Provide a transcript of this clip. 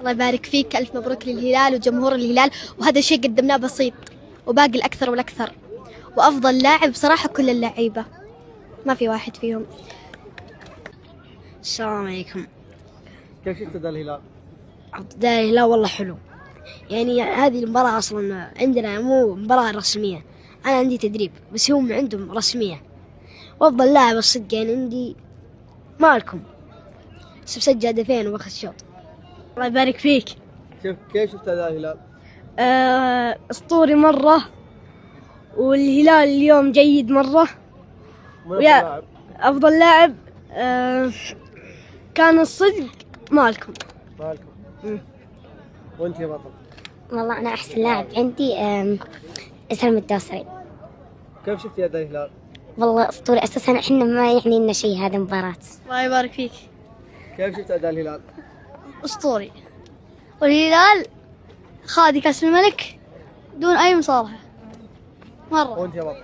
الله يبارك فيك، ألف مبروك للهلال وجمهور الهلال. وهذا الشيء قدمناه بسيط، وباقي الأكثر والأكثر. وأفضل لاعب صراحة كل اللعيبة، ما في واحد فيهم. السلام عليكم. كيف شفت أداء الهلال؟ أداء الهلال والله حلو. يعني هذه المباراة أصلا عندنا مو مباراة رسمية، أنا عندي تدريب بس هم عندهم رسمية. وأفضل لاعب الصدق يعني عندي مالكم، سجل هدفين وأخذ شوط. الله يبارك فيك. كيف شفت أداء الهلال؟ أسطوري مرة، والهلال اليوم جيد مرة. من أفضل لاعب؟ أفضل لاعب كان الصدق مالكم. وأنت يا بطل؟ والله أنا أحسن لاعب عندي إسلام الدوسري. كيف شفت أداء الهلال؟ والله أسطوري، أساسا إحنا ما يعني لنا شيء هذا مباراة. الله يبارك فيك. كيف شفت أداء الهلال؟ أسطوري، والهلال خادي كأس الملك دون أي مصالحة مرة. وأنت يا بطل؟